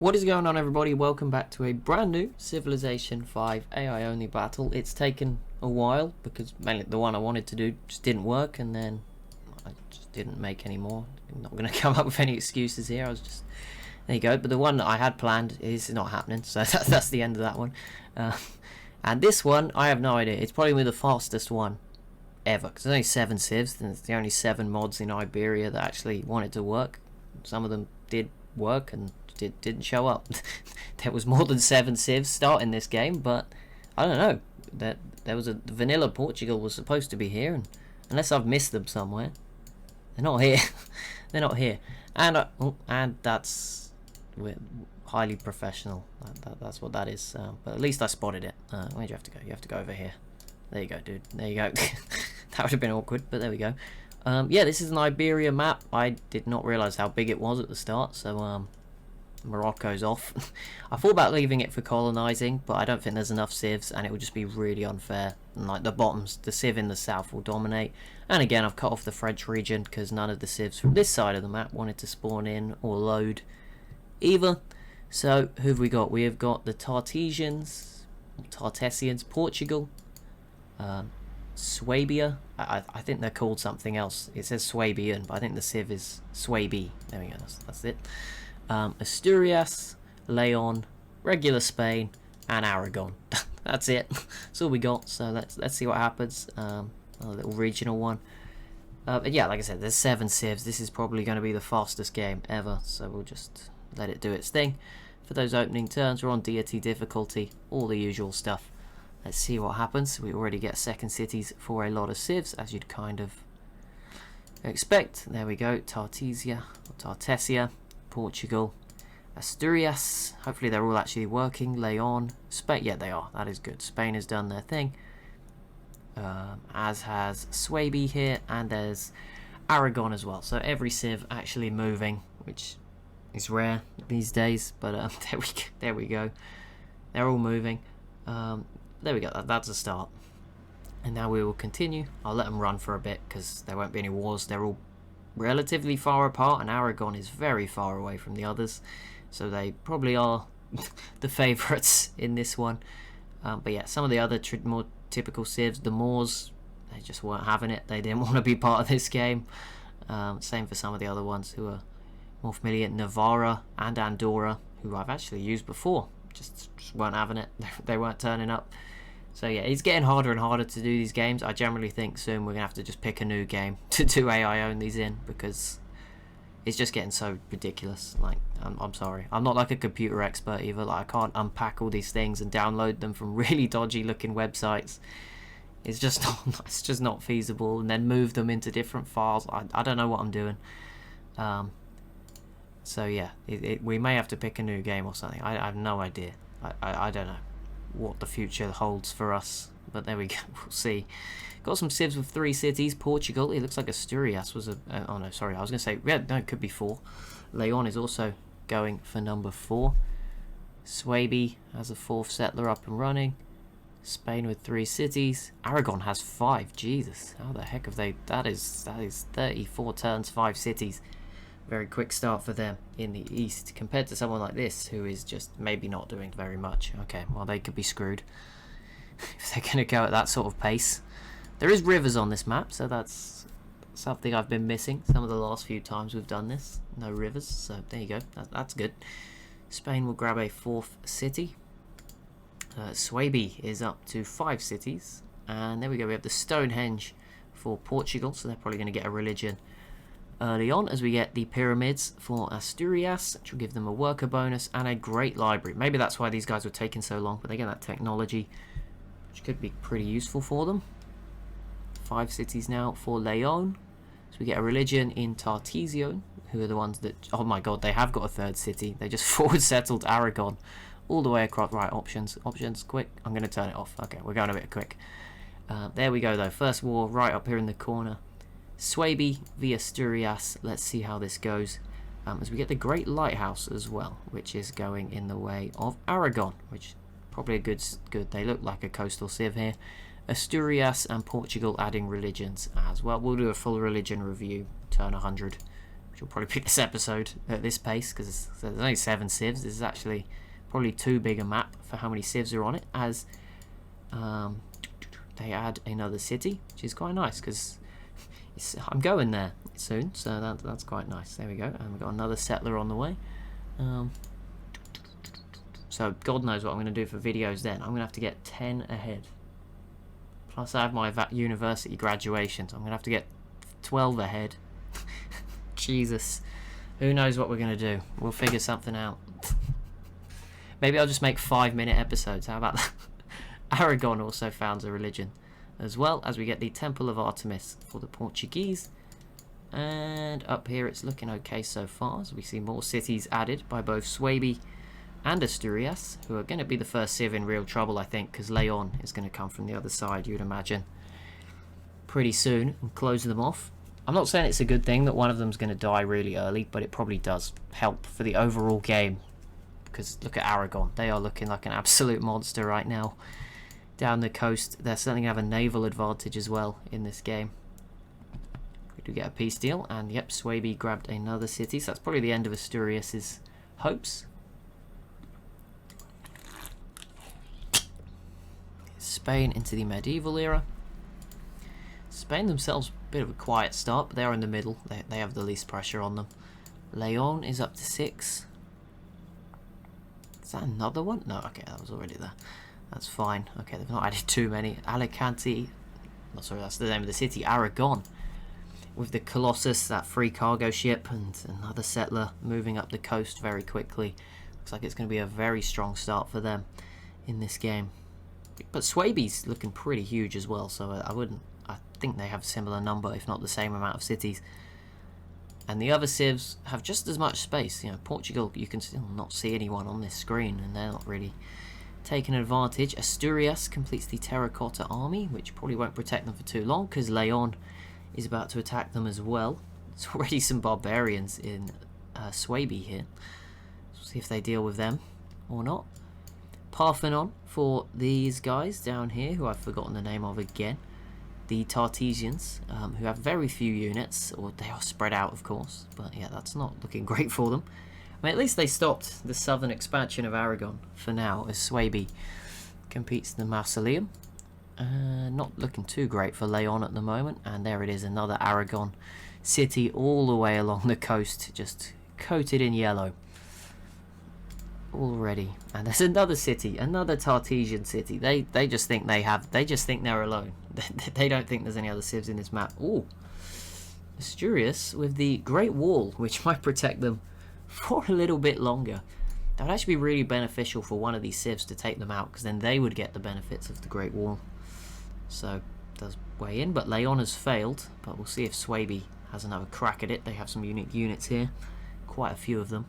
What is going on, everybody? Welcome back to a brand new Civilization 5 AI only battle. It's taken a while because mainly the one I wanted to do just didn't work, and then I just didn't make any more. I'm not going to come up with any excuses here. There you go. But the one that I had planned is not happening, so that's the end of that one. And this one, I have no idea. It's probably the fastest one ever because there's only 7 civs, and it's the only 7 mods in Iberia that actually wanted to work. Some of them did work and didn't show up. There was more than 7 civs starting this game, but I don't know. There was a vanilla Portugal was supposed to be here, and unless I've missed them somewhere, they're not here. They're not here, and that's highly professional. That's what that is. But at least I spotted it. Where'd you have to go? You have to go over here. There you go, dude. There you go. That would have been awkward, but there we go. Yeah, this is an Iberia map. I did not realize how big it was at the start, so Morocco's off. I thought about leaving it for colonizing, but I don't think there's enough civs, and it would just be really unfair. And like the civ in the south will dominate. And again, I've cut off the French region because none of the civs from this side of the map wanted to spawn in or load either. So who have we got? We have got the Tartessians, Portugal, Swabia. I think they're called something else. It says Swabian, but I think the civ is Swabi. There we go. That's it. Asturias, Leon, regular Spain, and Aragon. That's it. That's all we got. So let's see what happens. A little regional one. But yeah, like I said, there's 7 civs. This is probably going to be the fastest game ever. So we'll just let it do its thing. For those opening turns, we're on deity difficulty, all the usual stuff. Let's see what happens. We already get second cities for a lot of civs, as you'd kind of expect. There we go. Tartessia. Portugal, Asturias, hopefully they're all actually working. Leon, Spain, yeah they are, that is good. Spain has done their thing, as has Swabi here, and there's Aragon as well. So every civ actually moving, which is rare these days, but there we go. They're all moving. There we go, that's a start. And now we will continue. I'll let them run for a bit because there won't be any wars. They're all relatively far apart, and Aragon is very far away from the others, so they probably are the favourites in this one. But yeah, some of the other more typical civs, the Moors, they just weren't having it. They didn't want to be part of this game. Same for some of the other ones who are more familiar. Navarra and Andorra, who I've actually used before, just weren't having it. They weren't turning up. So yeah, it's getting harder and harder to do these games. I generally think soon we're going to have to just pick a new game to do AI onlys in, because it's just getting so ridiculous. Like, I'm sorry. I'm not like a computer expert either. Like, I can't unpack all these things and download them from really dodgy looking websites. It's just not feasible, and then move them into different files. I don't know what I'm doing. So yeah, we may have to pick a new game or something. I have no idea. I don't know what the future holds for us, but there we go. We'll see. Got some civs with 3 cities. Portugal, it looks like Asturias was a oh no, sorry, I was gonna say, yeah, no, it could be 4. Leon is also going for number 4. Swabi has a 4th settler up and running. Spain with 3 cities. Aragon has 5. Jesus, how the heck have they? That is 34 turns, 5 cities. Very quick start for them in the east, compared to someone like this who is just maybe not doing very much. Okay, well, they could be screwed if they're going to go at that sort of pace. There is rivers on this map, so that's something I've been missing some of the last few times we've done this. No rivers, so there you go. That's good. Spain will grab a 4th city. Swabi is up to 5 cities, and there we go. We have the Stonehenge for Portugal, so they're probably going to get a religion early on, as we get the pyramids for Asturias, which will give them a worker bonus and a great library. Maybe that's why these guys were taking so long, but they get that technology, which could be pretty useful for them. 5 cities now for Leon. So we get a religion in Tartessia, who are the ones that, oh my god, they have got a 3rd city. They just forward settled Aragon all the way across. Right, options, quick. I'm going to turn it off. Okay, we're going a bit quick. There we go though. First war right up here in the corner. Swabi via Asturias. Let's see how this goes. As we get the Great Lighthouse as well, which is going in the way of Aragon, which probably a good. They look like a coastal civ here. Asturias and Portugal adding religions as well. We'll do a full religion review, turn 100 which will probably be this episode at this pace, because there's only 7 civs. This is actually probably too big a map for how many civs are on it, as they add another city, which is quite nice, because I'm going there soon, so that's quite nice. There we go, and we've got another settler on the way. So God knows what I'm going to do for videos then. I'm going to have to get 10 ahead. Plus I have my university graduation, so I'm going to have to get 12 ahead. Jesus. Who knows what we're going to do. We'll figure something out. Maybe I'll just make 5-minute episodes. How about that? Aragon also founds a religion, as well as we get the Temple of Artemis for the Portuguese. And up here it's looking okay so far, as we see more cities added by both Suebi and Asturias, who are going to be the first civ in real trouble, I think, because Leon is going to come from the other side, you'd imagine, pretty soon, and close them off. I'm not saying it's a good thing that one of them's going to die really early, but it probably does help for the overall game, because look at Aragon. They are looking like an absolute monster right now down the coast. They're certainly going to have a naval advantage as well in this game. We do get a peace deal, and yep, Suebi grabbed another city, so that's probably the end of Asturias' hopes. Spain into the medieval era. Spain themselves, a bit of a quiet start, but they're in the middle. They have the least pressure on them. Leon is up to 6. Is that another one? No, okay, that was already there. That's fine. Okay, they've not added too many. Alicante, no, sorry, that's the name of the city. Aragon, with the Colossus, that free cargo ship, and another settler moving up the coast very quickly. Looks like it's going to be a very strong start for them in this game. But Suebi's looking pretty huge as well, so I think they have a similar number, if not the same amount of cities. And the other civs have just as much space. You know, Portugal, you can still not see anyone on this screen, and they're not really taking advantage. Asturias completes the terracotta army, which probably won't protect them for too long, because Leon is about to attack them as well. There's already some barbarians in Suebi here. Let's see if they deal with them or not. Parthenon for these guys down here, who I've forgotten the name of again. The Tartesians, who have very few units, or they are spread out, of course. But yeah, that's not looking great for them. I mean, at least they stopped the southern expansion of Aragon for now, as Suebi competes the Mausoleum. Not looking too great for Leon at the moment. And there it is, another Aragon city all the way along the coast, just coated in yellow already. And there's another city, another Tartesian city. They just think they just think they're alone. They don't think there's any other civs in this map. Ooh, Asturias with the Great Wall, which might protect them for a little bit longer. That would actually be really beneficial for one of these civs to take them out, because then they would get the benefits of the Great Wall. So it does weigh in, but Leon has failed. But we'll see if Suebi has another crack at it. They have some unique units here, quite a few of them.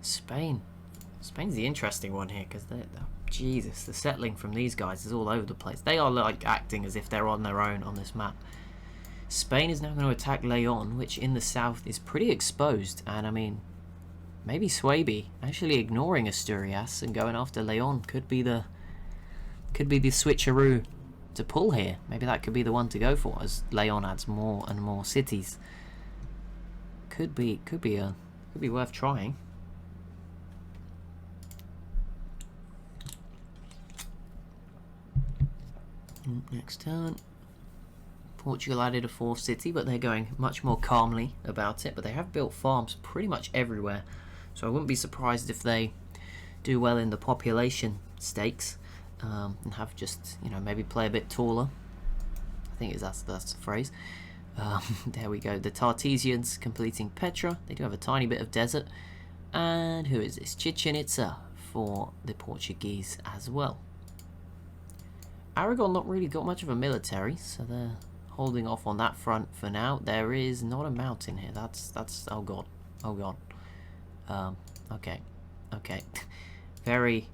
Spain's the interesting one here, because Jesus, the settling from these guys is all over the place. They are like acting as if they're on their own on this map. Spain is now going to attack Leon, which in the south is pretty exposed. And I mean, maybe Suebi actually ignoring Asturias and going after Leon could be the switcheroo to pull here. Maybe that could be the one to go for, as Leon adds more and more cities. Could be worth trying. Next turn, Portugal added a 4th city, but they're going much more calmly about it. But they have built farms pretty much everywhere, so I wouldn't be surprised if they do well in the population stakes, and have just, you know, maybe play a bit taller. I think that's the phrase. There we go. The Tartesians completing Petra. They do have a tiny bit of desert. And who is this? Chichen Itza for the Portuguese as well. Aragon not really got much of a military, so they're holding off on that front for now. There is not a mountain here. That's oh god, okay, very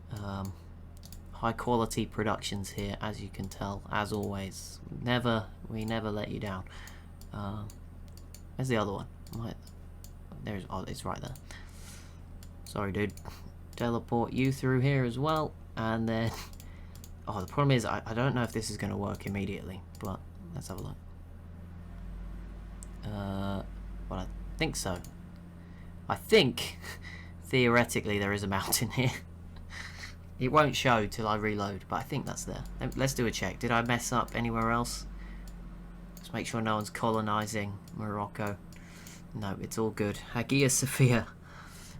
high quality productions here, as you can tell, as always. We never let you down. Where's the other one? There's, oh, it's right there. Sorry, dude. Teleport you through here as well, and then. Oh, the problem is I don't know if this is going to work immediately, but let's have a look. Well, I think so. I think, theoretically, there is a mountain here. It won't show till I reload, but I think that's there. Let's do a check. Did I mess up anywhere else? Let's make sure no one's colonising Morocco. No, it's all good. Hagia Sophia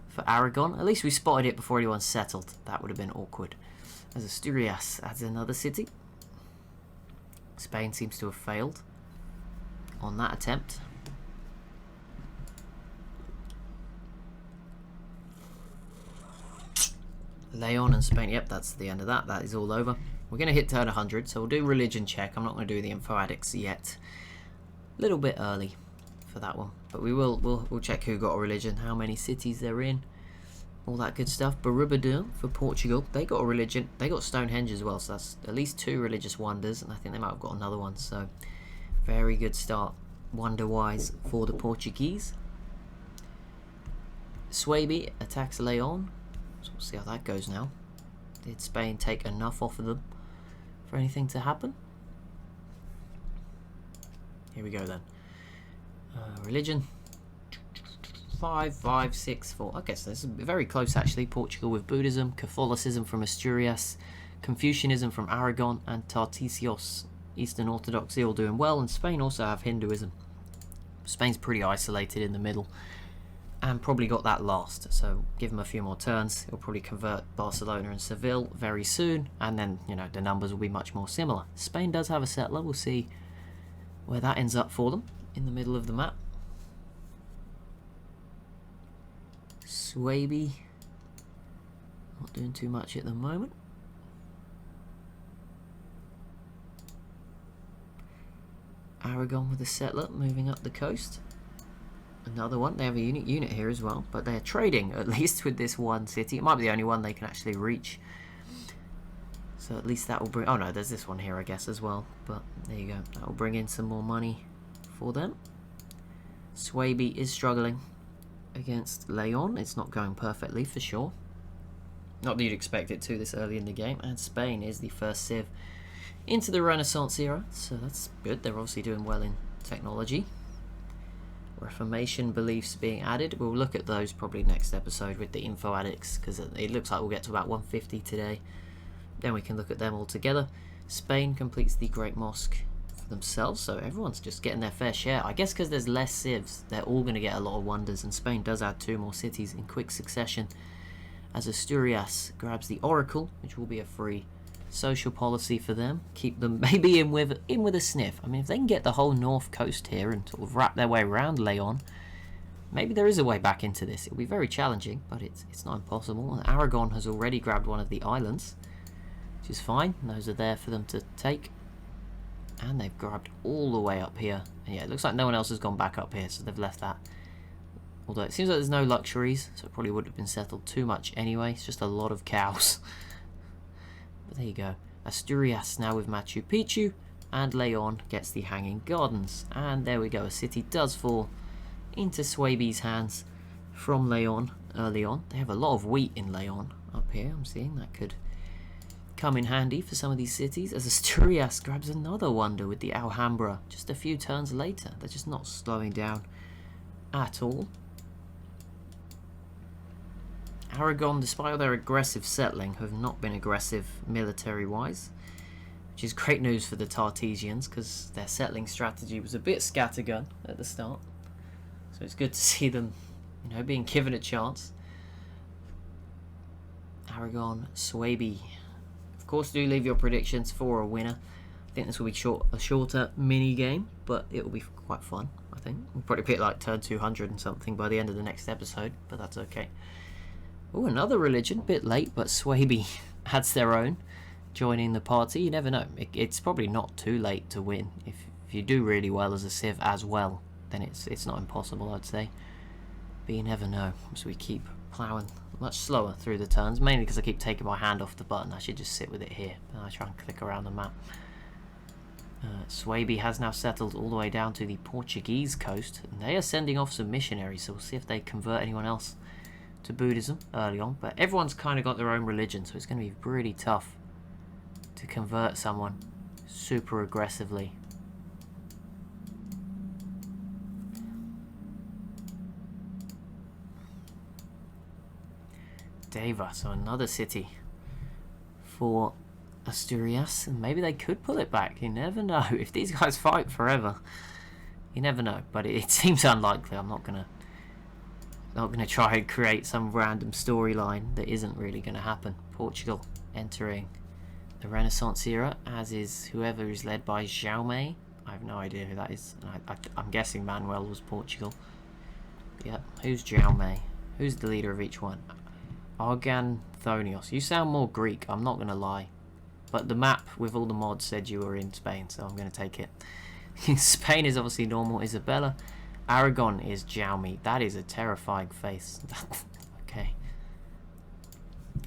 for Aragon. At least we spotted it before anyone settled. That would have been awkward. As Asturias adds another city. Spain seems to have failed on that attempt. Leon and Spain, yep, that's the end of that. That is all over. We're going to hit turn 100, so we'll do religion check. I'm not going to do the info addicts yet. A little bit early for that one, but we'll check who got a religion, how many cities they're in, all that good stuff. Barubadil for Portugal, they got a religion. They got Stonehenge as well, so that's at least 2 religious wonders, and I think they might have got another one. So very good start, wonder-wise, for the Portuguese. Swaby attacks Leon. So we'll see how that goes now. Did Spain take enough off of them for anything to happen? Here we go then. Religion. 5, 5, 6, 4. Okay, so this is very close actually. Portugal with Buddhism, Catholicism from Asturias, Confucianism from Aragon, and Tartesios, Eastern Orthodoxy, all doing well. And Spain also have Hinduism. Spain's pretty isolated in the middle. And probably got that last, so give him a few more turns. He'll probably convert Barcelona and Seville very soon, and then, you know, the numbers will be much more similar. Spain does have a settler. We'll see where that ends up for them in the middle of the map. Swaby, not doing too much at the moment. Aragon with a settler moving up the coast. Another one. They have a unique unit here as well, but they're trading at least with this one city. It might be the only one they can actually reach, so at least that will bring... oh no, there's this one here I guess as well, but there you go. That will bring in some more money for them. Swaby is struggling against Leon. It's not going perfectly for sure, not that you'd expect it to this early in the game. And Spain is the first civ into the Renaissance era, so that's good. They're obviously doing well in technology. Reformation beliefs being added. We'll look at those probably next episode with the info addicts, because it looks like we'll get to about 150 today. Then we can look at them all together. Spain completes the Great Mosque for themselves, so everyone's just getting their fair share. I guess because there's less civs, they're all going to get a lot of wonders, and Spain does add 2 more cities in quick succession as Asturias grabs the Oracle, which will be a free social policy for them. Keep them maybe in with a sniff. I mean, if they can get the whole north coast here and sort of wrap their way around Leon, maybe there is a way back into this. It'll be very challenging, but it's not impossible. And Aragon has already grabbed one of the islands, which is fine. Those are there for them to take, and they've grabbed all the way up here. And yeah, it looks like no one else has gone back up here, so they've left that. Although it seems like there's no luxuries, so it probably wouldn't have been settled too much anyway. It's just a lot of cows. But there you go. Asturias now with Machu Picchu, and Leon gets the Hanging Gardens. And there we go. A city does fall into Swaby's hands from Leon early on. They have a lot of wheat in Leon up here. I'm seeing that could come in handy for some of these cities, as Asturias grabs another wonder with the Alhambra just a few turns later. They're just not slowing down at all. Aragon, despite all their aggressive settling, have not been aggressive military-wise, which is great news for the Tartesians, because their settling strategy was a bit scattergun at the start. So it's good to see them, you know, being given a chance. Aragon, Swaby. Of course, do leave your predictions for a winner. I think this will be a shorter mini-game, but it will be quite fun, I think. We'll probably pick like turn 200 and something by the end of the next episode, but that's okay. Oh, another religion, bit late, but Swaby adds their own, joining the party. You never know. It's probably not too late to win. If you do really well as a civ as well, then it's not impossible, I'd say. But you never know. So we keep ploughing much slower through the turns, mainly because I keep taking my hand off the button. I should just sit with it here. I try and click around the map. Swaby has now settled all the way down to the Portuguese coast, and they are sending off some missionaries, so we'll see if they convert anyone else to Buddhism early on. But everyone's kind of got their own religion, so it's going to be pretty tough to convert someone super aggressively. Deva, so another city for Asturias, and maybe they could pull it back. You never know. If these guys fight forever, you never know. But it seems unlikely. I'm not gonna try and create some random storyline that isn't really gonna happen. Portugal entering the Renaissance era, as is whoever is led by Jaume. I have no idea who that is. I'm guessing Manuel was Portugal. Yeah, who's Jaume? Who's the leader of each one? Arganthonios. You sound more Greek, I'm not going to lie. But the map with all the mods said you were in Spain, so I'm going to take it. Spain is obviously normal. Isabella. Aragon is Jaume. That is a terrifying face. Okay.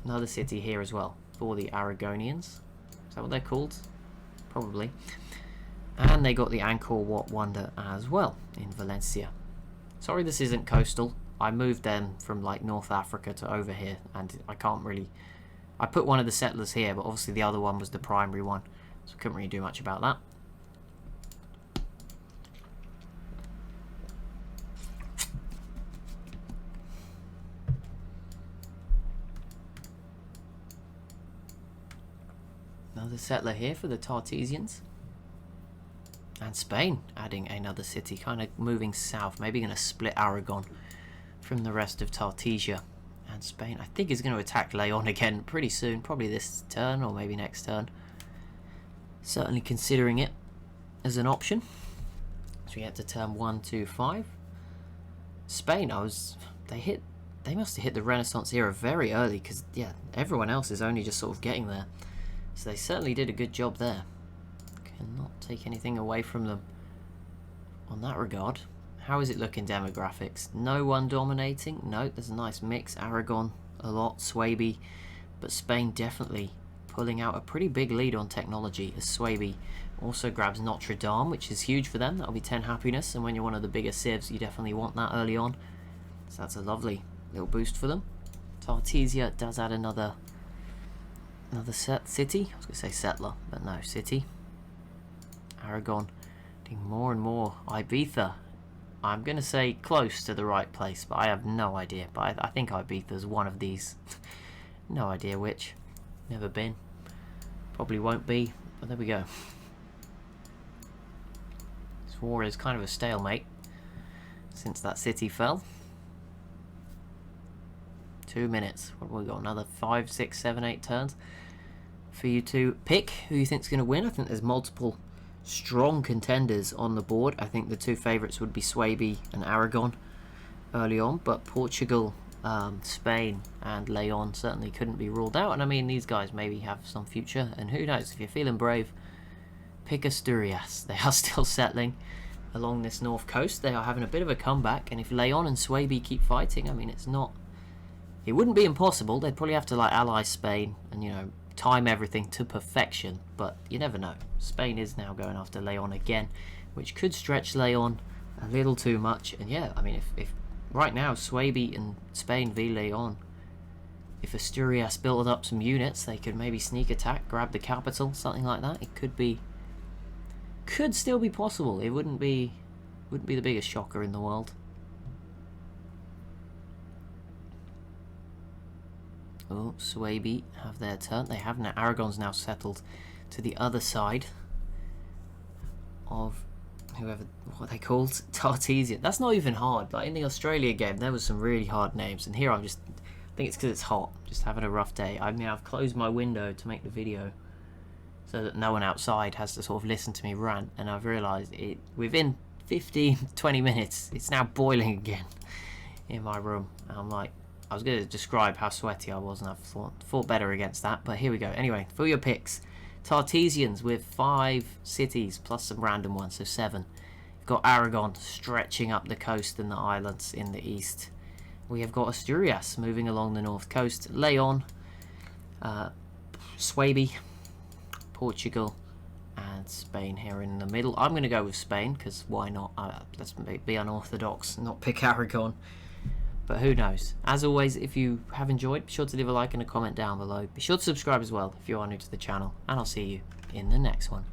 Another city here as well for the Aragonians. Is that what they're called? Probably. And they got the Angkor Wat Wonder as well in Valencia. Sorry this isn't coastal. I moved them from like North Africa to over here, and I can't really... I put one of the settlers here, but obviously the other one was the primary one, so I couldn't really do much about that. Another settler here for the Tartesians. And Spain adding another city, kind of moving south, maybe going to split Aragon from the rest of Tartesia. And Spain, I think, is going to attack Leon again pretty soon, probably this turn or maybe next turn. Certainly considering it as an option. So we get to turn 1, 2, 5. Spain, they must have hit the Renaissance era very early, because yeah, everyone else is only just sort of getting there. So they certainly did a good job there. Cannot take anything away from them on that regard. How is it looking demographics? No one dominating? No, there's a nice mix. Aragon a lot, Swaby, but Spain definitely pulling out a pretty big lead on technology, as Swaby also grabs Notre Dame, which is huge for them. That'll be 10 happiness, and when you're one of the bigger civs, you definitely want that early on. So that's a lovely little boost for them. Tartesia does add another city. I was going to say settler, but no, city. Aragon doing more and more. Ibiza, I'm going to say close to the right place, but I have no idea. But I think Ibiza's one of these. No idea which. Never been. Probably won't be, but there we go. This war is kind of a stalemate since that city fell. 2 minutes. What have we got? Another 5, 6, 7, 8 turns for you to pick who you think's going to win. I think there's multiple strong contenders on the board. I think the two favourites would be Swaby and Aragon early on, but Portugal, Spain and Leon certainly couldn't be ruled out. And I mean, these guys maybe have some future, and who knows, if you're feeling brave, pick Asturias. They are still settling along this north coast. They are having a bit of a comeback, and if Leon and Swaby keep fighting, I mean, it wouldn't be impossible. They'd probably have to like ally Spain and, you know, time everything to perfection, but you never know. Spain is now going after Leon again, which could stretch Leon a little too much. And yeah, I mean, if right now Swaby and Spain v Leon, if Asturias built up some units, they could maybe sneak attack, grab the capital, something like that. It could still be possible. It wouldn't be the biggest shocker in the world. Oh, Swaby have their turn. They have now. Aragon's now settled to the other side of whoever, what are they called? Tartesian. That's not even hard. Like in the Australia game, there was some really hard names, and here I think it's because it's hot. Just having a rough day. I mean, I've closed my window to make the video so that no one outside has to sort of listen to me rant, and I've realised it within 15-20 minutes, it's now boiling again in my room. And I'm like, I was going to describe how sweaty I was, and I've fought better against that, but here we go. Anyway, for your picks, Tartesians with 5 cities plus some random ones, so 7. You've got Aragon stretching up the coast and the islands in the east. We have got Asturias moving along the north coast, Leon, Swaby, Portugal, and Spain here in the middle. I'm going to go with Spain, because why not? Let's be unorthodox and not pick Aragon. But who knows? As always, if you have enjoyed, be sure to leave a like and a comment down below. Be sure to subscribe as well if you are new to the channel, and I'll see you in the next one.